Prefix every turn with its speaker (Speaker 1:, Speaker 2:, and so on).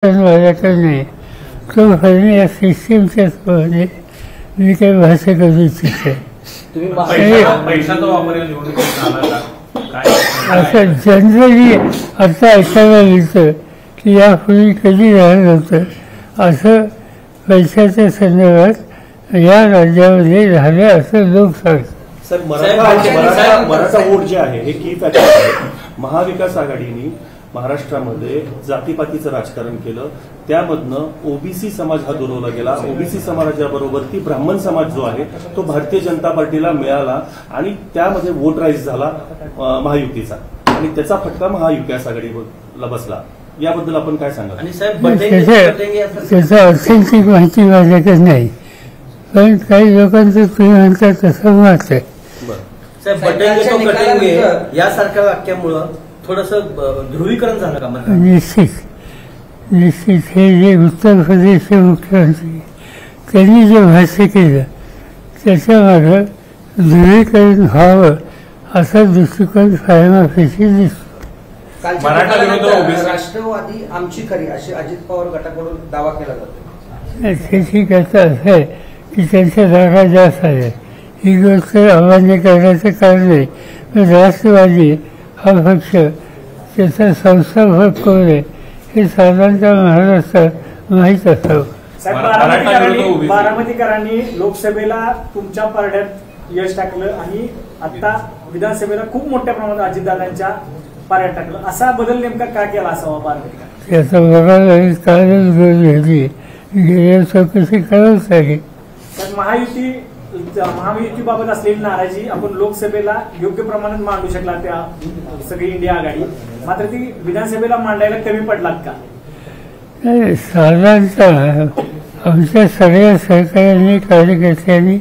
Speaker 1: माझ्याकडे नाही. तो फरमी या सिस्टीमच्याच म्हणजे मी काही भाषा करू इच्छिते. असं जनरली आता ऐकायला मिळतं की यापूर्वी कधी झालं नव्हतं असं पैशाच्या संदर्भात या राज्यामध्ये झालं असं लोक सांगतात.
Speaker 2: सर, मराठा वोट जे आहे हे की फॅक्टर आहे. महाविकास आघाडीने महाराष्ट्रामध्ये जातीपातीचं राजकारण केलं, त्यामधनं ओबीसी समाज हा दुरवला गेला. ओबीसी समाजाबरोबर ती ब्राह्मण समाज जो आहे तो भारतीय जनता पार्टीला मिळाला आणि त्यामध्ये वोट राईज झाला महायुतीचा आणि त्याचा फटका महाविकास आघाडीला बसला. याबद्दल आपण काय सांगाल? आणि साहेब,
Speaker 1: त्याचा ऑथेंटिक माहिती माझ्याकडे नाही, पण काही लोकांचं तुम्ही म्हणता तसं मत आहे.
Speaker 3: यासारख्या वाक्यामुळं थोडंसं ध्रुवीकरण झालं का?
Speaker 1: निश्चित हे जे उत्तर प्रदेशचे मुख्यमंत्री त्यांनी जे भाष्य केलं त्याच्यामागं ध्रुवीकरण व्हावं असा दृष्टिकोन फायमाफेशी दिसतो.
Speaker 4: राष्ट्रवादी आमची खरी अशी अजित पवार गटाकडून दावा केला जातो.
Speaker 1: त्याची कथा असं आहे की त्यांच्या जागा जास्त आहेत. ही गोष्ट अमान्य करण्याचं कारण नाही, पण राष्ट्रवादी हा पक्ष त्याचा संस्थापक कोण आहे हे साधारणतः महाराष्ट्रात माहीत असावं.
Speaker 5: बारामतीकरांनी लोकसभेला तुमच्या पारड्यात यश टाकलं आणि आता विधानसभेला खूप मोठ्या प्रमाणात अजितदादांच्या पारड्यात टाकलं. असा बदल नेमका का केला असावा बारामतीकर?
Speaker 1: त्याचा बघायला कालच गरज घेतली, गेल्या चौकशी करावंच लागेल.
Speaker 5: महायुतीबाबत असलेली नाराजी आपण लोकसभेला योग्य प्रमाणात मांडू शकला त्या सगळी इंडिया आघाडी, मात्र ती विधानसभेला मांडायला कमी पडलात का?
Speaker 1: साधारणतः आमच्या सगळ्या सहकार्यांनी कार्यकर्त्यांनी